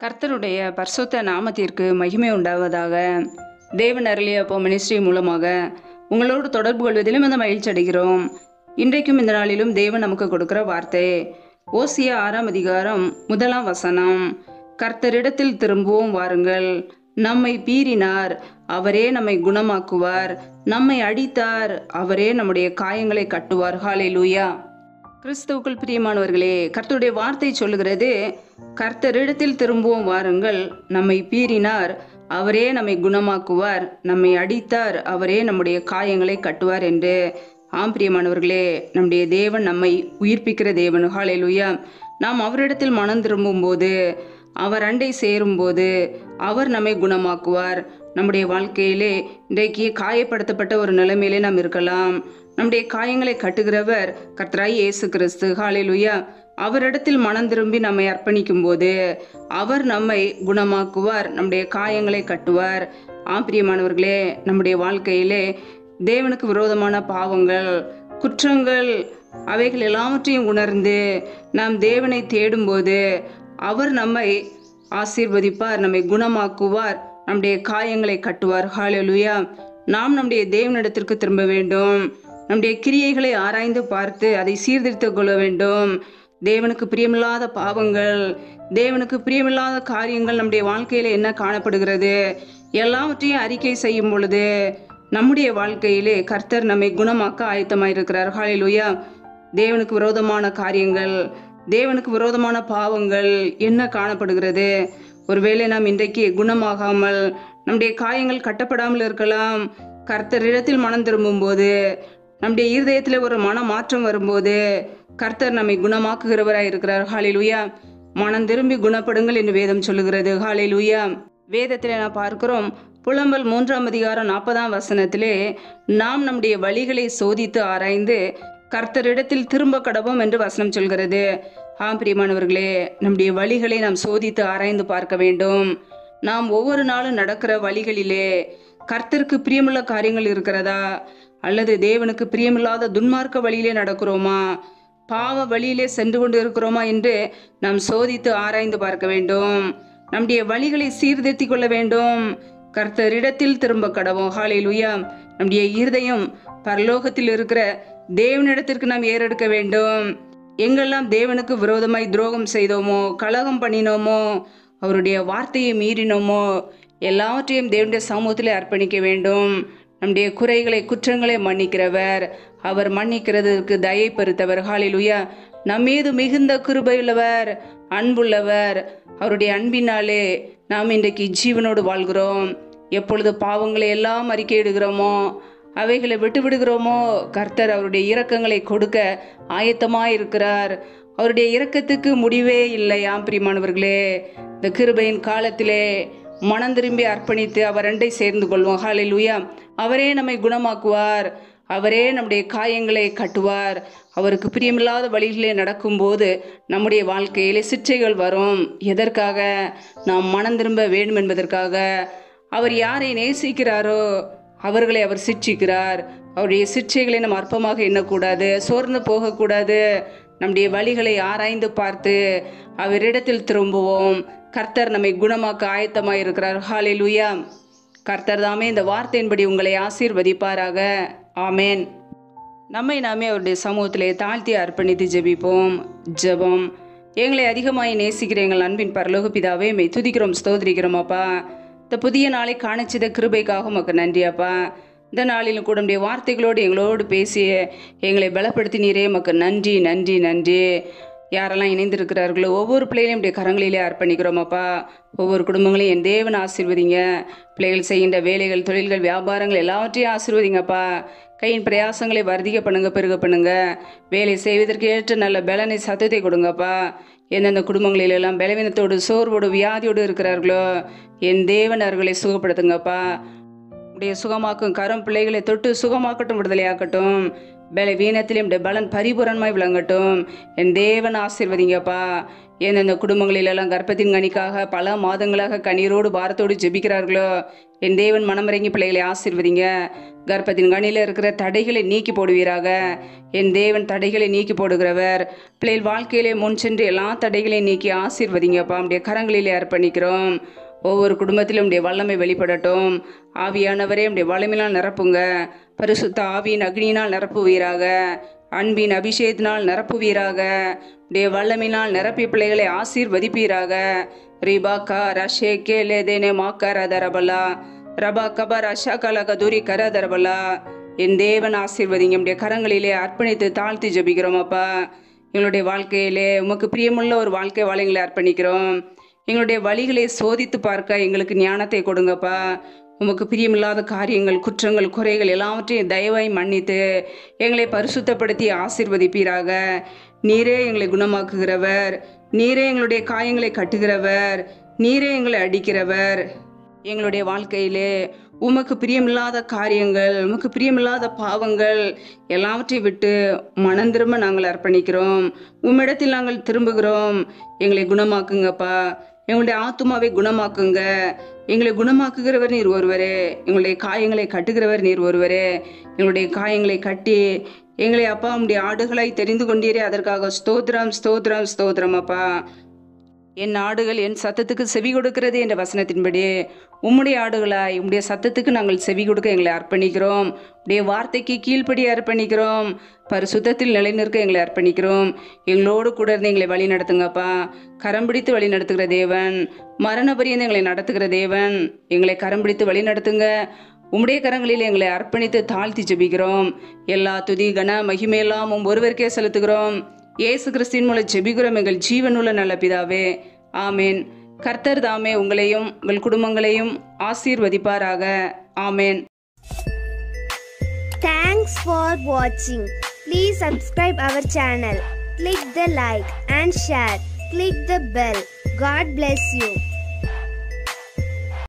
கர்த்தருடைய பரிசுத்த நாமத்திற்கு மகிமை உண்டாவதாக. தேவன் அருளிய அப்போ மினிஸ்ட்ரி மூலமாக உங்களோடு தொடர்பு கொள்வதிலும் அந்த மகிழ்ச்சி அடைகிறோம். இன்றைக்கும் இந்த நாளிலும் தேவன் நமக்கு கொடுக்கிற வார்த்தை ஓசியா 6ஆம் அதிகாரம் 1ஆம் வசனம். கர்த்தரிடத்தில் திரும்புவோம் வாருங்கள். நம்மை பீறினார், அவரே நம்மை குணமாக்குவார். நம்மை அடித்தார், அவரே நம்முடைய காயங்களை கட்டுவார். ஹல்லேலூயா. கிறிஸ்துவுக்குள் பிரியமானவர்களே, கர்த்தருடைய வார்த்தை சொல்லுகிறது, கர்த்தரிடத்தில் திரும்புவோம் வாருங்கள். நம்மை பீறினார், அவரே நம்மை குணமாக்குவார். நம்மை அடித்தார், அவரே நம்முடைய காயங்களை கட்டுவார் என்று. ஆம் பிரியமானவர்களே, நம்முடைய தேவன் நம்மை உயிர்ப்பிக்கிற தேவன். ஹல்லேலூயா. நாம் அவரிடத்தில் மனம் திரும்பும் போது, அவர் அண்டை சேரும் போது அவர் நம்மை குணமாக்குவார். நம்முடைய வாழ்க்கையிலே இன்றைக்கு காயப்படுத்தப்பட்ட ஒரு நிலைமையிலே நாம் இருக்கலாம். நம்முடைய காயங்களை கட்டுகிறவர் கர்த்தராய் இயேசு கிறிஸ்து. ஹல்லேலூயா. அவரிடத்தில் மனம் திரும்பி நம்மை அர்ப்பணிக்கும் போது அவர் நம்மை குணமாக்குவார், நம்முடைய காயங்களை கட்டுவார். பிரியமானவர்களே, நம்முடைய வாழ்க்கையிலே தேவனுக்கு விரோதமான பாவங்கள், குற்றங்கள், அவைகள் எல்லாவற்றையும் உணர்ந்து நாம் தேவனை தேடும்போது அவர் நம்மை ஆசீர்வதிப்பார், நம்மை குணமாக்குவார், நம்முடைய காயங்களை கட்டுவார். ஹல்லேலூயா. நாம் நம்முடைய தேவனிடத்திற்கு திரும்ப வேண்டும். நம்முடைய கிரியைகளை ஆராய்ந்து பார்த்து அதை சீர்திருத்து கொள்ள வேண்டும். தேவனுக்கு பிரியமில்லாத பாவங்கள், தேவனுக்கு பிரியமில்லாத காரியங்கள் நம்முடைய வாழ்க்கையில என்ன காணப்படுகிறது, எல்லாவற்றையும் அறிக்கை செய்யும் பொழுது நம்முடைய வாழ்க்கையிலே கர்த்தர் நம்மை குணமாக்க ஆயத்தமாயிருக்கிறார். ஹல்லேலூயா. தேவனுக்கு விரோதமான காரியங்கள், தேவனுக்கு விரோதமான பாவங்கள் என்ன காணப்படுகிறது? ஒருவேளை நாம் இன்றைக்கு குணமாகாமல் நம்முடைய காயங்கள் கட்டப்படாமல் இருக்கலாம். கர்த்தரிடத்தில் மனம் திரும்பும் போது, நம்முடைய இருதயத்தில் ஒரு மன மாற்றம் வரும்போது கர்த்தர் நம்மை குணமாக்குகிறவராய் இருக்கிறார். ஹல்லேலூயா. மனம் திரும்பி குணப்படுங்கள் என்று வேதம் சொல்லுகிறது. ஹல்லேலூயா. வேதத்திலே நாம் பார்க்கிறோம், புலம்பல் 3ஆம் அதிகாரம் 40ஆம் வசனத்திலே, நாம் நம்முடைய வழிகளை சோதித்து ஆராய்ந்து கர்த்தரிடத்தில் திரும்ப கடவோம் என்று வசனம் சொல்கிறது. பிரியமானவர்களே, நம்முடைய வழிகளை நாம் சோதித்து ஆராய்ந்து பார்க்க வேண்டும். நாம் ஒவ்வொரு நாளும் நடக்கிற வழிகளிலே கர்த்தருக்கு பிரியமுள்ள காரியங்கள் இருக்கிறதா, அல்லது தேவனுக்கு பிரியமில்லாத துன்மார்க்க வழியிலே நடக்கிறோமா, பாவ வழியிலே சென்று கொண்டு இருக்கிறோமா என்று நாம் சோதித்து ஆராய்ந்து பார்க்க வேண்டும். நம்முடைய வழிகளை சீர்திருத்திக் கொள்ள வேண்டும். கர்த்தரிடத்தில் திரும்ப கடவோம். ஹல்லேலூயா. நம்முடைய இருதயம் பரலோகத்தில் இருக்கிற தேவனிடத்திற்கு நாம் ஏறெடுக்க வேண்டும். எங்கெல்லாம் தேவனுக்கு விரோதமாய் துரோகம் செய்தோமோ, கலகம் பண்ணினோமோ, அவருடைய வார்த்தையை மீறினோமோ, எல்லாவற்றையும் தேவனுடைய சமூகத்திலே அர்ப்பணிக்க வேண்டும். நம்முடைய குறைகளை, குற்றங்களை மன்னிக்கிறவர், அவர் மன்னிக்கிறதுக்கு தயை பெருத்தவர். ஹல்லேலூயா. நம்மீது மிகுந்த கிருபையுள்ளவர், அன்புள்ளவர். அவருடைய அன்பினாலே நாம் இன்றைக்கு ஜீவனோடு வாழ்கிறோம். எப்பொழுது பாவங்களை எல்லாம் அறிக்கையிடுகிறோமோ, அவைகளை விட்டு விடுகிறோமோ, கர்த்தர் அவருடைய இரக்கங்களை கொடுக்க ஆயத்தமாயிருக்கிறார். அவருடைய இரக்கத்துக்கு முடிவே இல்லையாம். பிரியமானவர்களே, இந்த கிருபையின் காலத்திலே மனம் திரும்பி அர்ப்பணித்து அவர் அண்டை சேர்ந்து கொள்வோம். ஹல்லேலூயா. அவரே நம்மை குணமாக்குவார், அவரே நம்முடைய காயங்களை கட்டுவார். அவருக்கு பிரியமில்லாத வழிகளிலே நடக்கும்போது நம்முடைய வாழ்க்கையிலே சிற்றைகள் வரும். எதற்காக? நாம் மனம் திரும்ப வேண்டும் என்பதற்காக. அவர் யாரை நேசிக்கிறாரோ அவர்களை அவர் சிட்சிக்கிறார். அவருடைய சிற்றைகளை நாம் அற்பமாக எண்ணக்கூடாது, சோர்ந்து போகக்கூடாது. நம்முடைய வழிகளை ஆராய்ந்து பார்த்து அவரிடத்தில் திரும்புவோம். கர்த்தர் நம்மை குணமாக்க ஆயத்தமாக இருக்கிறார். ஹல்லேலூயா. கர்த்தர் தாமே இந்த வார்த்தையின்படி உங்களை ஆசீர்வதிப்பாராக. ஆமேன். நம்மை நாமே அவருடைய சமூகத்திலே தாழ்த்தி அர்ப்பணித்து ஜெபிப்போம். ஜெபம். எங்களை அதிகமாய் நேசிக்கிற எங்கள் அன்பின் பரலோக பிதாவே, மெய் துதிக்கிறோம், ஸ்தோத்திரிக்கிறோம் அப்பா. இந்த புதிய நாளை காணிச்சத கிருபைக்காக உமக்கு நன்றி அப்பா. இந்த நாளிலும் கூட உடைய வார்த்தைகளோடு எங்களோடு பேசி எங்களை பலப்படுத்தினீரே, உமக்கு நன்றி நன்றி நன்றி. யாரெல்லாம் இணைந்திருக்கிறார்களோ ஒவ்வொரு பிள்ளைகளையும் உடைய கரங்களிலே அர்ப்பணிக்கிறோம் அப்பா. ஒவ்வொரு குடும்பங்களையும் என் தேவன் ஆசீர்வதிங்க. பிள்ளைகள் செய்கின்ற வேலைகள், தொழில்கள், வியாபாரங்கள் எல்லாவற்றையும் ஆசீர்வதிங்கப்பா. கையின் பிரயாசங்களை வர்த்திக்க பண்ணுங்க, பெருக பண்ணுங்க. வேலை செய்வதற்கு ஏற்ற நல்ல பலனை, சத்தத்தை கொடுங்கப்பா. எந்தெந்த குடும்பங்களிலெல்லாம் பலவீனத்தோடு, சோர்வோடு, வியாதியோடு இருக்கிறார்களோ என் தேவன் அவர்களை சுகப்படுத்துங்கப்பா. உடைய சுகமாக்கும் கரம் பிள்ளைகளை தொட்டு சுகமாக்கட்டும், விடுதலையாக்கட்டும். பலவீனத்திலும் உடைய பலன் பரிபூரணமாய் விளங்கட்டும். என் தேவன் ஆசீர்வதிங்கப்பா. எந்தெந்த குடும்பங்களிலெல்லாம் கர்ப்பத்தின் கனிக்காக பல மாதங்களாக கண்ணீரோடு பாரத்தோடு ஜெபிக்கிறார்களோ என் தேவன் மனமிறங்கி பிள்ளைகளை ஆசீர்வதிங்க. கர்ப்பத்தின் கனியில் இருக்கிற தடைகளை நீக்கி போடுவீராக. என் தேவன் தடைகளை நீக்கி போடுகிறவர். பிள்ளைகள் வாழ்க்கையிலே முன் சென்று எல்லா தடைகளையும் நீக்கி ஆசீர்வதிங்கப்பா. நம்முடைய கரங்களிலே அர்ப்பணிக்கிறோம். ஒவ்வொரு குடும்பத்திலும் உடைய வல்லமை வெளிப்படட்டும். ஆவியானவரே உடைய வல்லமையினால் நிரப்புங்க. பரிசுத்த ஆவியின் அக்னியினால் நிரப்புவீராக. அன்பின் அபிஷேகத்தினால் நிரப்புவீராக. உடைய வல்லமையினால் நிரப்பி பிள்ளைகளை ஆசீர்வதிப்பீராக. ரிபாக்கா ரஷே கேலே தேனே மாக்கரதரபலா ரபா கபர் அஷா கலகதுரி கரதரபலா. என் தேவன் ஆசீர்வதிங்க. உடைய கரங்களிலே அர்ப்பணித்து தாழ்த்தி ஜபிக்கிறோம் அப்பா. எங்களுடைய வாழ்க்கையிலே உமக்கு பிரியமுள்ள ஒரு வாழ்க்கை வாழைகளை அர்ப்பணிக்கிறோம். எங்களுடைய வழிகளை சோதித்து பார்க்க எங்களுக்கு ஞானத்தை கொடுங்கப்பா. உமக்கு பிரியமில்லாத காரியங்கள், குற்றங்கள், குறைகள் எல்லாவற்றையும் தயவாய் மன்னித்து எங்களை பரிசுத்தப்படுத்தி ஆசீர்வதிப்பீராக. நீரே எங்களை குணமாக்குகிறவர். நீரே எங்களுடைய காயங்களை கட்டுகிறவர். நீரே எங்களை அடிக்கிறவர். எங்களுடைய வாழ்க்கையிலே உமக்கு பிரியமில்லாத காரியங்கள், உமக்கு பிரியமில்லாத பாவங்கள் எல்லாவற்றையும் விட்டு மனம் திரும்ப நாங்கள் அர்ப்பணிக்கிறோம். உம்மிடத்தில் நாங்கள் திரும்புகிறோம். எங்களை குணமாக்குங்கப்பா. எங்களுடைய ஆத்துமாவை குணமாக்குங்க. எங்களை குணமாக்குகிறவர் நீர் ஒருவரே. எங்களுடைய காயங்களை கட்டுகிறவர் நீர் ஒருவரே. எங்களுடைய காயங்களை கட்டி எங்களை அப்பா உம்முடைய ஆடுகளை தெரிந்து கொண்டீரே, அதற்காக ஸ்தோத்திரம் ஸ்தோத்திரம் ஸ்தோத்திரம் அப்பா. என் ஆடுகள் என் சத்தத்துக்கு செவி கொடுக்கிறது என்ற வசனத்தின்படி உம்முடைய ஆடுகளாய் உம்முடைய சத்தத்துக்கு நாங்கள் செவி கொடுக்க எங்களை அர்ப்பணிக்கிறோம். உடைய வார்த்தைக்கு கீழ்ப்படி அர்ப்பணிக்கிறோம். பரிசுத்தத்தில் நிலைநிற்க எங்களை அர்ப்பணிக்கிறோம். எங்களோடு கூட இருந்து எங்களை வழி நடத்துங்கப்பா. கரம் பிடித்து வழி நடத்துகிற தேவன், மரண பரியந்த எங்களை நடத்துகிற தேவன், எங்களை கரம் பிடித்து வழி நடத்துங்க. உம்முடைய கரங்களில் எங்களை அர்ப்பணித்து தாழ்த்தி ஜெபிக்கிறோம். எல்லா துதி கன மகிமையெல்லாம் ஒருவருக்கே செலுத்துகிறோம். இயேசு கிறிஸ்துவின் மூலம் ஜெபிக்கிறோம் எங்கள் ஜீவனுள்ள நல்ல பிதாவே. ஆமேன். கர்த்தர் தாமே உங்களையும் உங்கள் குடும்பங்களையும் ஆசீர்வதிப்பாராக. ஆமேன். Thanks for watching. Please subscribe our channel. Click the like and share. Click the bell. God bless you.